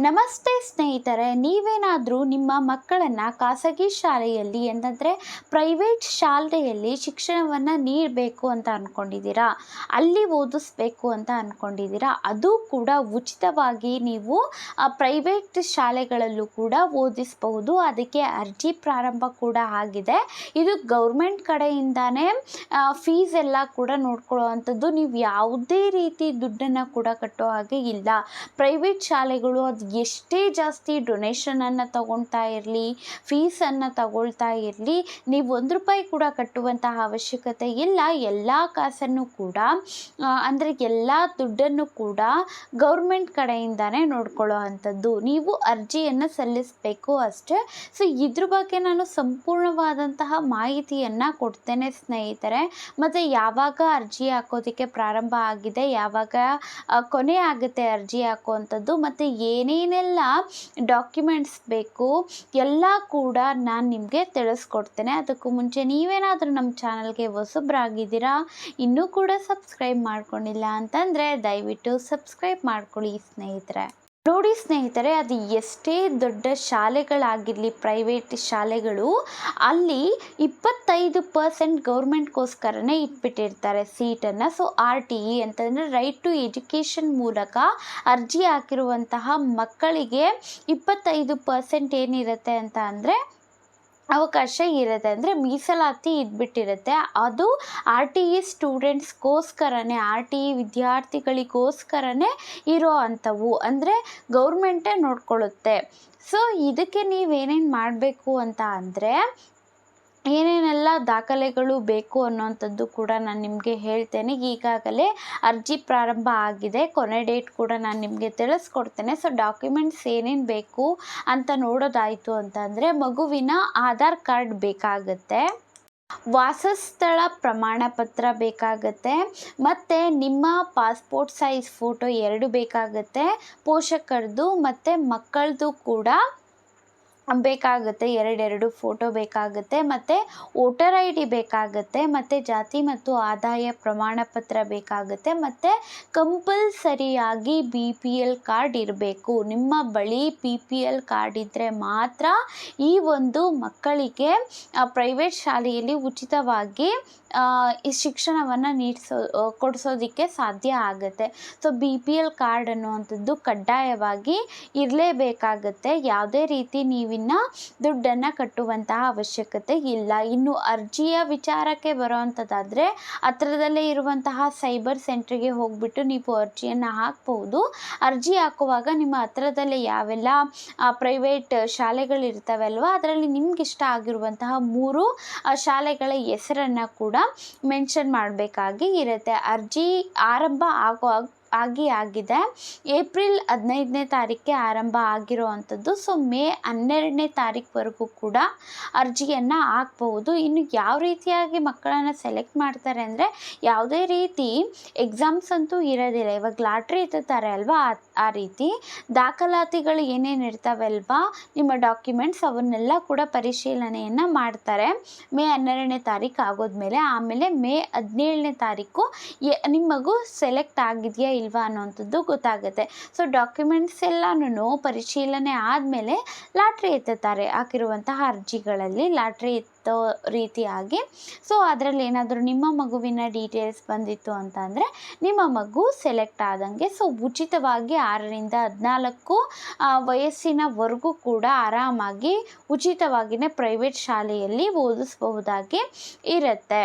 ನಮಸ್ತೆ ಸ್ನೇಹಿತರೆ, ನೀವೇನಾದರೂ ನಿಮ್ಮ ಮಕ್ಕಳನ್ನು ಖಾಸಗಿ ಶಾಲೆಯಲ್ಲಿ ಅಂತಂದರೆ ಪ್ರೈವೇಟ್ ಶಾಲೆಯಲ್ಲಿ ಶಿಕ್ಷಣವನ್ನು ನೀಡಬೇಕು ಅಂತ ಅಂದ್ಕೊಂಡಿದ್ದೀರಾ, ಅಲ್ಲಿ ಓದಿಸ್ಬೇಕು ಅಂತ ಅಂದ್ಕೊಂಡಿದ್ದೀರಾ, ಅದು ಕೂಡ ಉಚಿತವಾಗಿ ನೀವು ಪ್ರೈವೇಟ್ ಶಾಲೆಗಳಲ್ಲೂ ಕೂಡ ಓದಿಸಬಹುದು. ಅದಕ್ಕೆ ಅರ್ಜಿ ಪ್ರಾರಂಭ ಕೂಡ ಆಗಿದೆ. ಇದು ಗೌರ್ಮೆಂಟ್ ಕಡೆಯಿಂದಾನೇ ಫೀಸ್ ಎಲ್ಲ ಕೂಡ ನೋಡ್ಕೊಳ್ಳುವಂಥದ್ದು. ನೀವು ಯಾವುದೇ ರೀತಿ ದುಡ್ಡನ್ನು ಕೂಡ ಕಟ್ಟೋ ಹಾಗೆ ಇಲ್ಲ. ಪ್ರೈವೇಟ್ ಶಾಲೆಗಳು ಅದು ಎಷ್ಟೇ ಜಾಸ್ತಿ ಡೊನೇಷನನ್ನು ತಗೊಳ್ತಾ ಇರಲಿ, ಫೀಸನ್ನು ತಗೊಳ್ತಾ ಇರಲಿ, ನೀವು ₹1 ಕೂಡ ಕಟ್ಟುವಂತಹ ಅವಶ್ಯಕತೆ ಇಲ್ಲ. ಎಲ್ಲ ಕಾಸನ್ನು ಕೂಡ ಅಂದರೆ ಎಲ್ಲ ದುಡ್ಡನ್ನು ಕೂಡ ಗೌರ್ಮೆಂಟ್ ಕಡೆಯಿಂದಾನೇ ನೋಡ್ಕೊಳ್ಳೋ ಅಂಥದ್ದು. ನೀವು ಅರ್ಜಿಯನ್ನು ಸಲ್ಲಿಸಬೇಕು ಅಷ್ಟೇ. ಸೊ ಇದ್ರ ಬಗ್ಗೆ ನಾನು ಸಂಪೂರ್ಣವಾದಂತಹ ಮಾಹಿತಿಯನ್ನು ಕೊಡ್ತೇನೆ ಸ್ನೇಹಿತರೆ. ಮತ್ತು ಯಾವಾಗ ಅರ್ಜಿ ಹಾಕೋದಕ್ಕೆ ಪ್ರಾರಂಭ ಆಗಿದೆ, ಯಾವಾಗ ಕೊನೆ ಆಗುತ್ತೆ ಅರ್ಜಿ ಹಾಕುವಂಥದ್ದು, ಮತ್ತು ಏನೇನೆಲ್ಲ ಡಾಕ್ಯುಮೆಂಟ್ಸ್ ಬೇಕು ಎಲ್ಲ ಕೂಡ ನಾನು ನಿಮಗೆ ತಿಳಿಸ್ಕೊಡ್ತೇನೆ. ಅದಕ್ಕೂ ಮುಂಚೆ ನೀವೇನಾದರೂ ನಮ್ಮ ಚಾನಲ್ಗೆ ಹೊಸಬ್ರಾಗಿದ್ದೀರಾ, ಇನ್ನೂ ಕೂಡ ಸಬ್ಸ್ಕ್ರೈಬ್ ಮಾಡ್ಕೊಂಡಿಲ್ಲ ಅಂತಂದರೆ ದಯವಿಟ್ಟು ಸಬ್ಸ್ಕ್ರೈಬ್ ಮಾಡ್ಕೊಳ್ಳಿ ಸ್ನೇಹಿತರೆ. ನೋಡಿ ಸ್ನೇಹಿತರೆ, ಅದು ಎಷ್ಟೇ ದೊಡ್ಡ ಶಾಲೆಗಳಾಗಿರಲಿ, ಪ್ರೈವೇಟ್ ಶಾಲೆಗಳು, ಅಲ್ಲಿ 25% ಗೌರ್ಮೆಂಟ್ಗೋಸ್ಕರನೇ ಇಟ್ಬಿಟ್ಟಿರ್ತಾರೆ ಸೀಟನ್ನು. ಸೊ RTE ಅಂತಂದರೆ ರೈಟ್ ಟು ಎಜುಕೇಷನ್ ಮೂಲಕ ಅರ್ಜಿ ಹಾಕಿರುವಂತಹ ಮಕ್ಕಳಿಗೆ 25% ಏನಿರುತ್ತೆ ಅಂತ ಅಂದರೆ ಅವಕಾಶ ಇರುತ್ತೆ, ಅಂದರೆ ಮೀಸಲಾತಿ ಇದ್ಬಿಟ್ಟಿರುತ್ತೆ. ಅದು RTE ಸ್ಟೂಡೆಂಟ್ಸ್ಗೋಸ್ಕರನೇ, RTE ವಿದ್ಯಾರ್ಥಿಗಳಿಗೋಸ್ಕರನೇ ಇರೋ ಅಂಥವು, ಅಂದರೆ ಗೌರ್ಮೆಂಟೇ ನೋಡ್ಕೊಳ್ಳುತ್ತೆ. ಸೊ ಇದಕ್ಕೆ ನೀವೇನೇನು ಮಾಡಬೇಕು ಅಂತ ಅಂದರೆ, ಏನೇನೆಲ್ಲ ದಾಖಲೆಗಳು ಬೇಕು ಅನ್ನೋವಂಥದ್ದು ಕೂಡ ನಾನು ನಿಮಗೆ ಹೇಳ್ತೇನೆ. ಈಗಾಗಲೇ ಅರ್ಜಿ ಪ್ರಾರಂಭ ಆಗಿದೆ, ಕೊನೆ ಡೇಟ್ ಕೂಡ ನಾನು ನಿಮಗೆ ತಿಳಿಸ್ಕೊಡ್ತೇನೆ. ಸೊ ಡಾಕ್ಯುಮೆಂಟ್ಸ್ ಏನೇನು ಬೇಕು ಅಂತ ನೋಡೋದಾಯಿತು ಅಂತಂದರೆ, ಮಗುವಿನ ಆಧಾರ್ ಕಾರ್ಡ್ ಬೇಕಾಗುತ್ತೆ, ವಾಸಸ್ಥಳ ಪ್ರಮಾಣ ಪತ್ರ ಬೇಕಾಗುತ್ತೆ, ಮತ್ತು ನಿಮ್ಮ ಪಾಸ್ಪೋರ್ಟ್ ಸೈಜ್ ಫೋಟೋ 2 ಬೇಕಾಗುತ್ತೆ, ಪೋಷಕರದು ಮತ್ತು ಮಕ್ಕಳದು ಕೂಡ ಬೇಕಾಗುತ್ತೆ, 2 ಫೋಟೋ ಬೇಕಾಗುತ್ತೆ, ಮತ್ತು ವೋಟರ್ ID ಬೇಕಾಗುತ್ತೆ, ಮತ್ತು ಜಾತಿ ಮತ್ತು ಆದಾಯ ಪ್ರಮಾಣ ಪತ್ರ ಬೇಕಾಗುತ್ತೆ, ಮತ್ತು ಕಂಪಲ್ಸರಿಯಾಗಿ BPL ಕಾರ್ಡ್ ಇರಬೇಕು. ನಿಮ್ಮ ಬಳಿ BPL ಕಾರ್ಡ್ ಇದ್ದರೆ ಮಾತ್ರ ಈ ಒಂದು ಮಕ್ಕಳಿಗೆ ಪ್ರೈವೇಟ್ ಶಾಲೆಯಲ್ಲಿ ಉಚಿತವಾಗಿ ಈ ಶಿಕ್ಷಣವನ್ನು ಕೊಡಿಸೋದಕ್ಕೆ ಸಾಧ್ಯ ಆಗುತ್ತೆ. ಸೊ BPL ಕಾರ್ಡ್ ಅನ್ನುವಂಥದ್ದು ಕಡ್ಡಾಯವಾಗಿ ಇರಲೇಬೇಕಾಗುತ್ತೆ. ಯಾವುದೇ ರೀತಿ ನೀವಿನ್ನು ದುಡ್ಡನ್ನು ಕಟ್ಟುವಂತಹ ಅವಶ್ಯಕತೆ ಇಲ್ಲ. ಇನ್ನು ಅರ್ಜಿಯ ವಿಚಾರಕ್ಕೆ ಬರೋವಂಥದ್ದಾದರೆ, ಹತ್ರದಲ್ಲೇ ಇರುವಂತಹ ಸೈಬರ್ ಸೆಂಟ್ರಿಗೆ ಹೋಗಿಬಿಟ್ಟು ನೀವು ಅರ್ಜಿಯನ್ನು ಹಾಕ್ಬೋದು. ಅರ್ಜಿ ಹಾಕುವಾಗ ನಿಮ್ಮ ಹತ್ರದಲ್ಲೇ ಯಾವೆಲ್ಲ ಪ್ರೈವೇಟ್ ಶಾಲೆಗಳಿರ್ತವೆ ಅಲ್ವಾ, ಅದರಲ್ಲಿ ನಿಮ್ಗೆ ಇಷ್ಟ ಆಗಿರುವಂತಹ 3 ಶಾಲೆಗಳ ಹೆಸರನ್ನು ಕೂಡ ಮೆನ್ಷನ್ ಮಾಡಬೇಕಾಗಿ ಇರುತ್ತೆ. ಅರ್ಜಿ ಆರಂಭ ಆಗಿದೆ. ಏಪ್ರಿಲ್ 15ನೇ ತಾರೀಕಿಗೆ ಆರಂಭ ಆಗಿರೋ ಅಂಥದ್ದು. ಸೊ ಮೇ 12ನೇ ತಾರೀಕುವರೆಗೂ ಕೂಡ ಅರ್ಜಿಯನ್ನು ಹಾಕ್ಬಹುದು. ಇನ್ನು ಯಾವ ರೀತಿಯಾಗಿ ಮಕ್ಕಳನ್ನು ಸೆಲೆಕ್ಟ್ ಮಾಡ್ತಾರೆ ಅಂದರೆ, ಯಾವುದೇ ರೀತಿ ಎಕ್ಸಾಮ್ಸ್ ಅಂತೂ ಇರೋದಿಲ್ಲ. ಇವಾಗ ಲಾಟ್ರಿ ಎತ್ತುತ್ತಾರೆ ಅಲ್ವಾ, ಆ ರೀತಿ ದಾಖಲಾತಿಗಳು ಏನೇನು ಇರ್ತವೆ ಅಲ್ವಾ, ನಿಮ್ಮ ಡಾಕ್ಯುಮೆಂಟ್ಸ್, ಅವನ್ನೆಲ್ಲ ಕೂಡ ಪರಿಶೀಲನೆಯನ್ನು ಮಾಡ್ತಾರೆ. ಮೇ 12ನೇ ತಾರೀಕು ಆಗೋದ್ಮೇಲೆ, ಆಮೇಲೆ ಮೇ 17ನೇ ತಾರೀಕು ನಿಮ್ಮ ಮಗು ಸೆಲೆಕ್ಟ್ ಆಗಿದೆಯಾ ಇಲ್ವಾ ಅನ್ನೋವಂಥದ್ದು ಗೊತ್ತಾಗುತ್ತೆ. ಸೊ ಡಾಕ್ಯುಮೆಂಟ್ಸ್ ಎಲ್ಲನೂ ಪರಿಶೀಲನೆ ಆದಮೇಲೆ ಲಾಟ್ರಿ ಎತ್ತುತ್ತಾರೆ. ಹಾಕಿರುವಂತಹ ಅರ್ಜಿಗಳಲ್ಲಿ ಲಾಟ್ರಿ ಎತ್ತೋ ರೀತಿಯಾಗಿ. ಸೊ ಅದರಲ್ಲಿ ಏನಾದರೂ ನಿಮ್ಮ ಮಗುವಿನ ಡೀಟೇಲ್ಸ್ ಬಂದಿತ್ತು ಅಂತ ಅಂದರೆ ನಿಮ್ಮ ಮಗು ಸೆಲೆಕ್ಟ್ ಆದಂಗೆ. ಸೊ ಉಚಿತವಾಗಿ 6ರಿಂದ 14 ವಯಸ್ಸಿನವರೆಗೂ ಕೂಡ ಆರಾಮಾಗಿ ಉಚಿತವಾಗಿಯೇ ಪ್ರೈವೇಟ್ ಶಾಲೆಯಲ್ಲಿ ಓದಿಸಬಹುದಾಗಿ ಇರುತ್ತೆ.